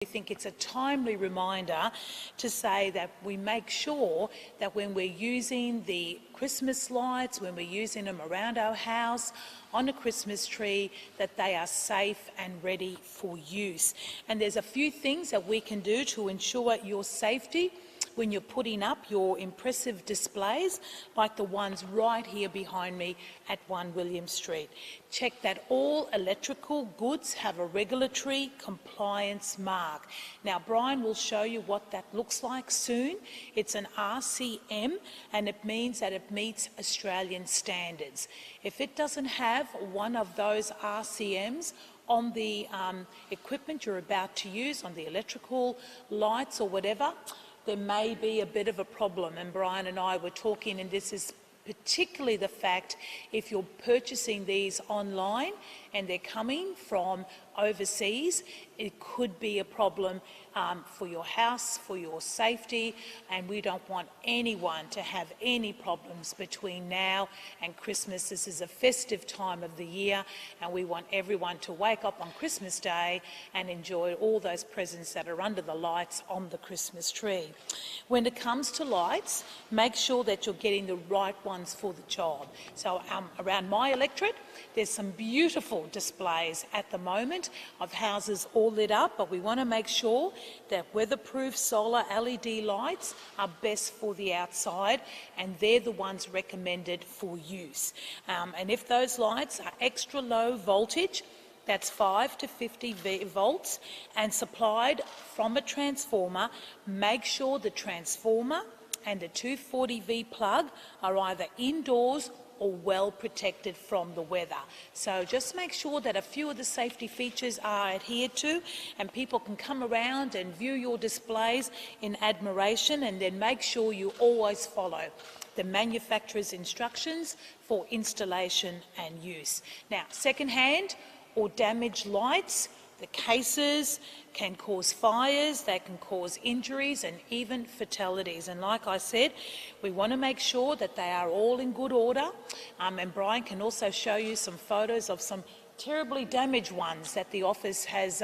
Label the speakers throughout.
Speaker 1: We think it's a timely reminder to say that we make sure that when we're using the Christmas lights, when we're using them around our house, on a Christmas tree, that they are safe and ready for use. And there's a few things that we can do to ensure your safety when you're putting up your impressive displays, like the ones right here behind me at 1 William Street. Check that all electrical goods have a regulatory compliance mark. Now, Brian will show you what that looks like soon. It's an RCM, and it means that it meets Australian standards. If it doesn't have one of those RCMs on the equipment you're about to use, on the electrical lights or whatever, there may be a bit of a problem. And Brian and I were talking, and this is particularly the fact if you're purchasing these online and they're coming from overseas, it could be a problem for your house, for your safety, and we don't want anyone to have any problems between now and Christmas. This is a festive time of the year, and we want everyone to wake up on Christmas Day and enjoy all those presents that are under the lights on the Christmas tree. When it comes to lights, make sure that you're getting the right ones for the job. So around my electorate, there's some beautiful displays at the moment of houses all lit up, but we want to make sure that weatherproof solar LED lights are best for the outside, and they're the ones recommended for use. And if those lights are extra low voltage, that's 5 to 50 volts, and supplied from a transformer, make sure the transformer and the 240V plug are either indoors or well protected from the weather. So just make sure that a few of the safety features are adhered to, and people can come around and view your displays in admiration, and then make sure you always follow the manufacturer's instructions for installation and use. Now, second-hand or damaged lights, the cases can cause fires, they can cause injuries and even fatalities. And like I said, we want to make sure that they are all in good order. And Brian can also show you some photos of some terribly damaged ones that the office has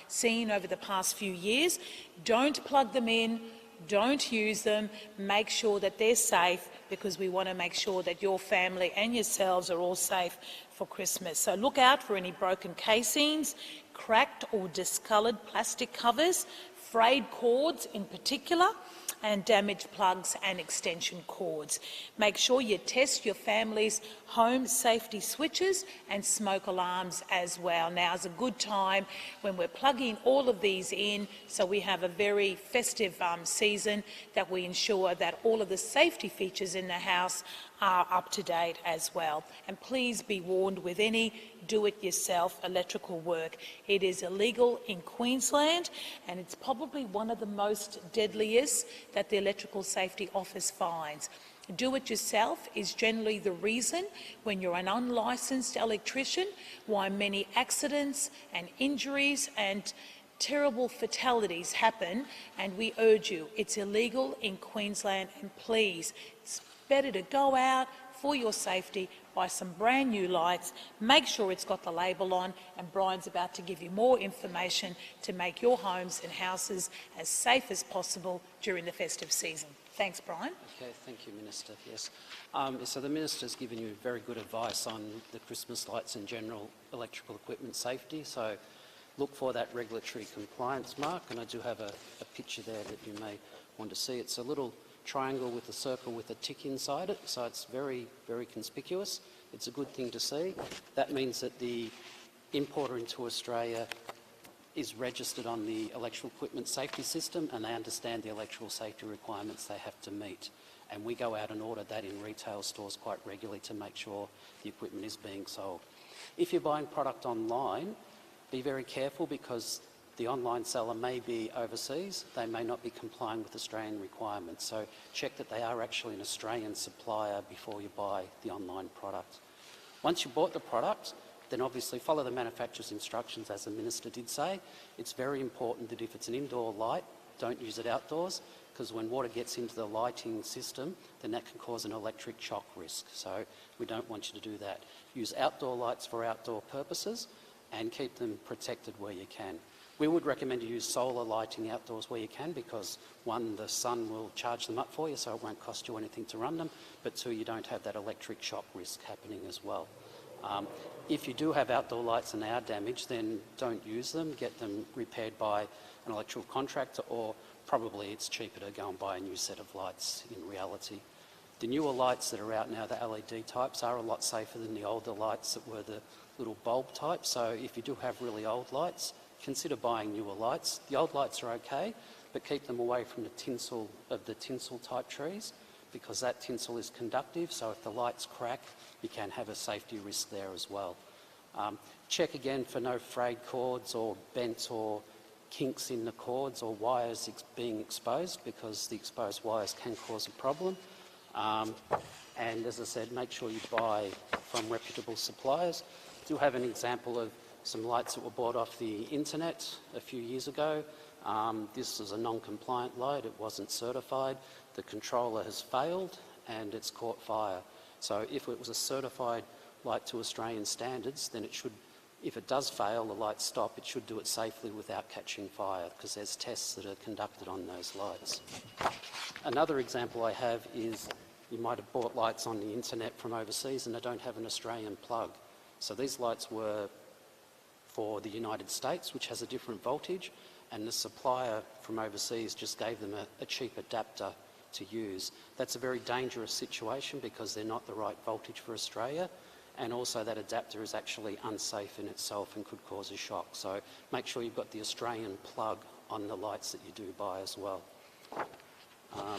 Speaker 1: seen over the past few years. Don't plug them in, don't use them, make sure that they're safe, because we want to make sure that your family and yourselves are all safe for Christmas. So look out for any broken casings, cracked or discoloured plastic covers, frayed cords in particular, and damaged plugs and extension cords. Make sure you test your family's home safety switches and smoke alarms as well. Now is a good time when we're plugging all of these in, so we have a very festive season, that we ensure that all of the safety features in the house are up to date as well. And please be warned with any do-it-yourself electrical work. It is illegal in Queensland, and it's probably one of the most deadliest that the Electrical Safety Office finds. Do-it-yourself is generally the reason, when you're an unlicensed electrician, why many accidents and injuries and terrible fatalities happen, and we urge you, it's illegal in Queensland, and please, it's better to go out for your safety, buy some brand new lights, make sure it's got the label on, and Brian's about to give you more information to make your homes and houses as safe as possible during the festive season. Thanks, Brian.
Speaker 2: Okay, thank you, Minister. Yes. So the Minister's given you very good advice on the Christmas lights and general electrical equipment safety. So look for that regulatory compliance mark, and I do have a picture there that you may want to see. It's a little triangle with a circle with a tick inside it, so it's very, very conspicuous. It's a good thing to see. That means that the importer into Australia is registered on the electrical equipment safety system, and they understand the electrical safety requirements they have to meet. And we go out and order that in retail stores quite regularly to make sure the equipment is being sold. If you're buying product online, be very careful, because the online seller may be overseas. They may not be complying with Australian requirements. So check that they are actually an Australian supplier before you buy the online product. Once you've bought the product, then obviously follow the manufacturer's instructions, as the Minister did say. It's very important that if it's an indoor light, don't use it outdoors, because when water gets into the lighting system, then that can cause an electric shock risk. So we don't want you to do that. Use outdoor lights for outdoor purposes and keep them protected where you can. We would recommend you use solar lighting outdoors where you can because, one, the sun will charge them up for you so it won't cost you anything to run them, but two, you don't have that electric shock risk happening as well. If you do have outdoor lights and they are damaged, then don't use them. Get them repaired by an electrical contractor, or probably it's cheaper to go and buy a new set of lights in reality. The newer lights that are out now, the LED types, are a lot safer than the older lights that were the little bulb type. So if you do have really old lights, consider buying newer lights. The old lights are okay, but keep them away from the tinsel type trees, because that tinsel is conductive, so if the lights crack, you can have a safety risk there as well. Check again for no frayed cords or bent or kinks in the cords or wires being exposed, because the exposed wires can cause a problem. And as I said, make sure you buy from reputable suppliers. I do have an example of some lights that were bought off the internet a few years ago. This was a non-compliant light, it wasn't certified. The controller has failed and it's caught fire. So if it was a certified light to Australian standards, then it should, if it does fail, the lights stop, it should do it safely without catching fire, because there's tests that are conducted on those lights. Another example I have is you might have bought lights on the internet from overseas and they don't have an Australian plug. So these lights were for the United States, which has a different voltage, and the supplier from overseas just gave them a cheap adapter to use. That's a very dangerous situation because they're not the right voltage for Australia, and also that adapter is actually unsafe in itself and could cause a shock. So make sure you've got the Australian plug on the lights that you do buy as well. I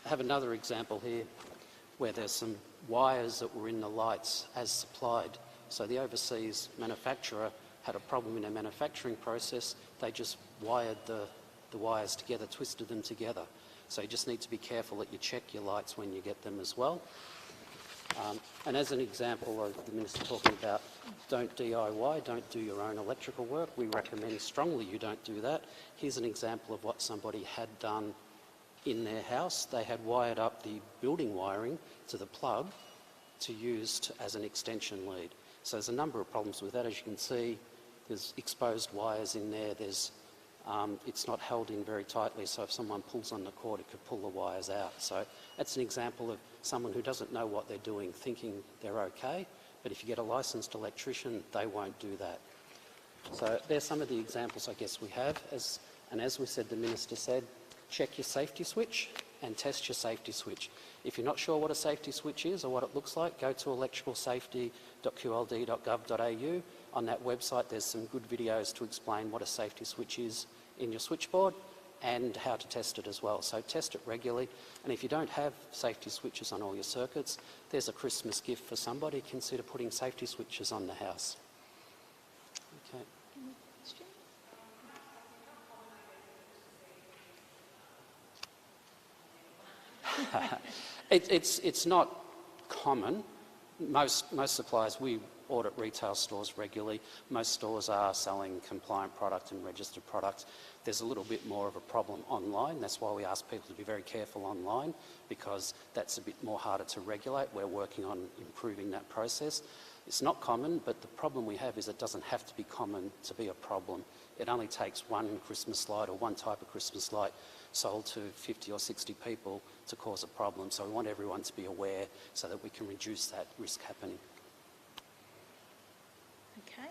Speaker 2: have another example here where there's some wires that were in the lights as supplied. So the overseas manufacturer had a problem in their manufacturing process. They just wired the wires together, twisted them together. So you just need to be careful that you check your lights when you get them as well. And as an example of the Minister talking about don't DIY, don't do your own electrical work, we recommend strongly you don't do that. Here's an example of what somebody had done in their house. They had wired up the building wiring to the plug to use as an extension lead. So there's a number of problems with that. As you can see, there's exposed wires in there. It's not held in very tightly, so if someone pulls on the cord, it could pull the wires out. So that's an example of someone who doesn't know what they're doing, thinking they're okay, but if you get a licensed electrician, they won't do that. So there's some of the examples I guess we have. And as we said, the Minister said, check your safety switch and test your safety switch. If you're not sure what a safety switch is or what it looks like, go to electricalsafety.qld.gov.au. On that website there's some good videos to explain what a safety switch is in your switchboard and how to test it as well. So test it regularly, and if you don't have safety switches on all your circuits, there's a Christmas gift for somebody. Consider putting safety switches on the house. Okay. It's not common. Most suppliers, we audit retail stores regularly. Most stores are selling compliant product and registered products. There's a little bit more of a problem online. That's why we ask people to be very careful online, because that's a bit more harder to regulate. We're working on improving that process. It's not common, but the problem we have is it doesn't have to be common to be a problem. It only takes one Christmas light or one type of Christmas light sold to 50 or 60 people to cause a problem. So we want everyone to be aware so that we can reduce that risk happening.
Speaker 1: Okay.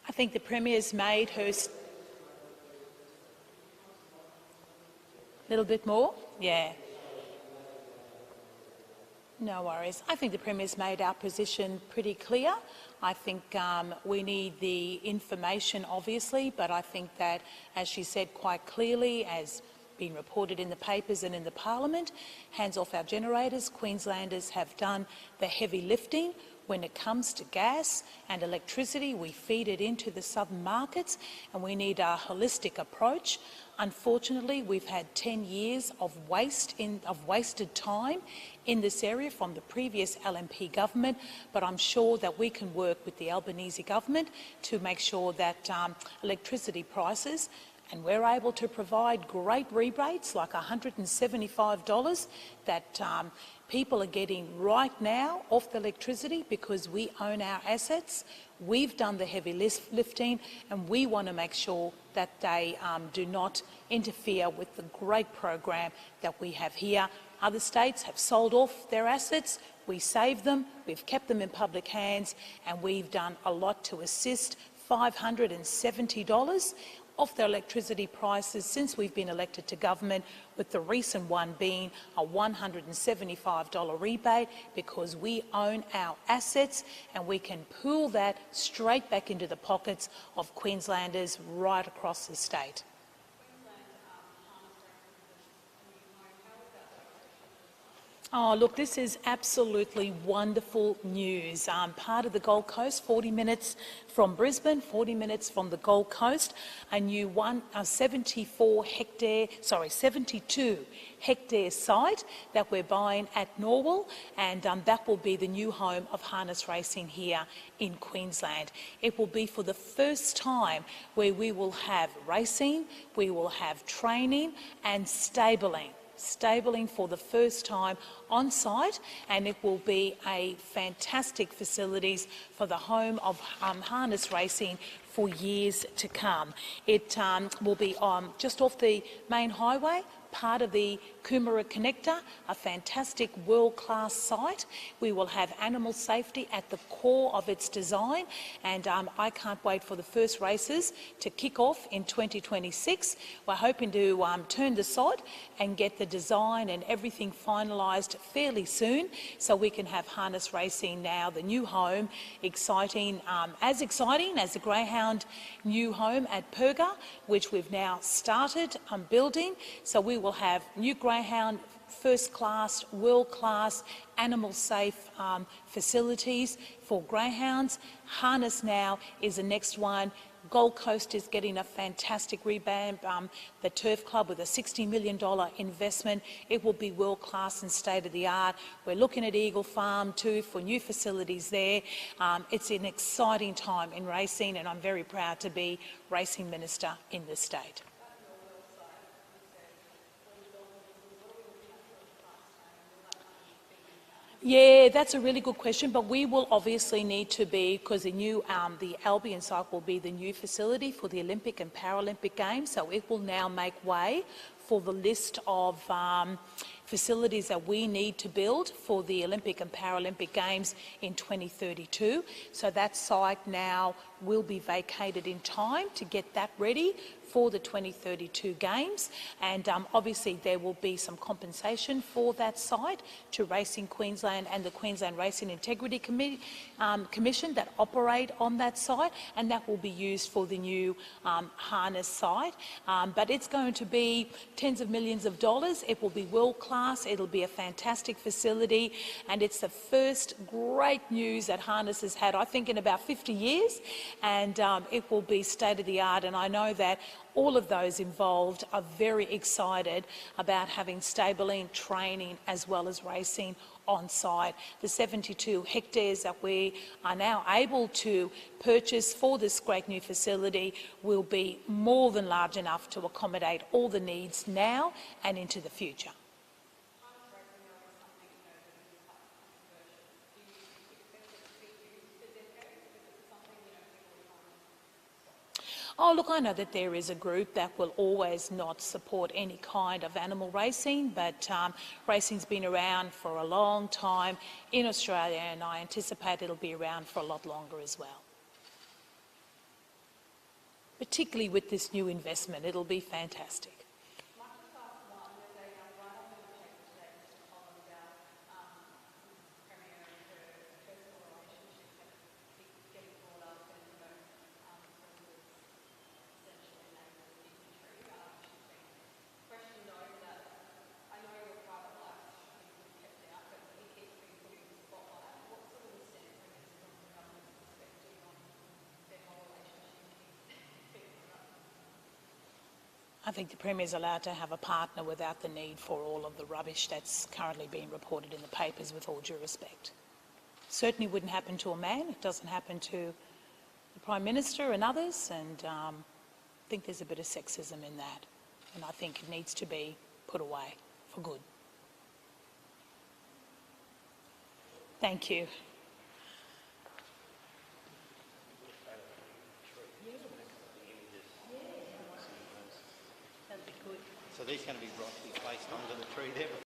Speaker 1: I think the Premier's made her... Little bit more? Yeah. No worries. I think the Premier's made our position pretty clear. I think we need the information, obviously, but I think that, as she said quite clearly, as been reported in the papers and in the Parliament, hands off our generators. Queenslanders have done the heavy lifting. When it comes to gas and electricity, we feed it into the southern markets, and we need a holistic approach. Unfortunately, we've had 10 years of wasted time in this area from the previous LNP government, but I'm sure that we can work with the Albanese government to make sure that electricity prices, and we're able to provide great rebates like $175 that people are getting right now off the electricity because we own our assets. We've done the heavy lifting, and we want to make sure that they do not interfere with the great program that we have here. Other states have sold off their assets. We saved them, we've kept them in public hands, and we've done a lot to assist. $570 off their electricity prices since we've been elected to government, with the recent one being a $175 rebate, because we own our assets and we can pool that straight back into the pockets of Queenslanders right across the state. Oh, look, this is absolutely wonderful news. Part of the Gold Coast, 40 minutes from Brisbane, 40 minutes from the Gold Coast, a new 72 hectare site that we're buying at Norwell, and that will be the new home of harness racing here in Queensland. It will be for the first time where we will have racing, we will have training and stabling for the first time on site, and it will be a fantastic facilities for the home of harness racing for years to come. It will be just off the main highway, part of the Coomera Connector, a fantastic world-class site. We will have animal safety at the core of its design, and I can't wait for the first races to kick off in 2026. We're hoping to turn the sod and get the design and everything finalised fairly soon, so we can have harness racing now, the new home, exciting as the Greyhound new home at Perga, which we've now started building. So we will have new Greyhound, first-class, world-class, animal-safe facilities for greyhounds. Harness now is the next one. Gold Coast is getting a fantastic revamp, the Turf Club with a $60 million investment. It will be world-class and state-of-the-art. We're looking at Eagle Farm too for new facilities there. It's an exciting time in racing, and I'm very proud to be Racing Minister in the state. Yeah, that's a really good question, but we will obviously need to be, because the Albion site will be the new facility for the Olympic and Paralympic Games, so it will now make way for the list of facilities that we need to build for the Olympic and Paralympic Games in 2032. So that site now will be vacated in time to get that ready for the 2032 Games, and obviously there will be some compensation for that site to Racing Queensland and the Queensland Racing Integrity Commission that operate on that site, and that will be used for the new harness site. But it's going to be tens of millions of dollars. It will be world-class, it'll be a fantastic facility, and it's the first great news that harness has had, I think, in about 50 years, and it will be state-of-the-art, and I know that all of those involved are very excited about having stabling, training as well as racing on site. The 72 hectares that we are now able to purchase for this great new facility will be more than large enough to accommodate all the needs now and into the future. Oh, look, I know that there is a group that will always not support any kind of animal racing, but racing's been around for a long time in Australia, and I anticipate it'll be around for a lot longer as well. Particularly with this new investment, it'll be fantastic. I think the Premier is allowed to have a partner without the need for all of the rubbish that's currently being reported in the papers, with all due respect. Certainly wouldn't happen to a man. It doesn't happen to the Prime Minister and others, and I think there's a bit of sexism in that, and I think it needs to be put away for good. Thank you.
Speaker 3: So these going to be placed under the tree there?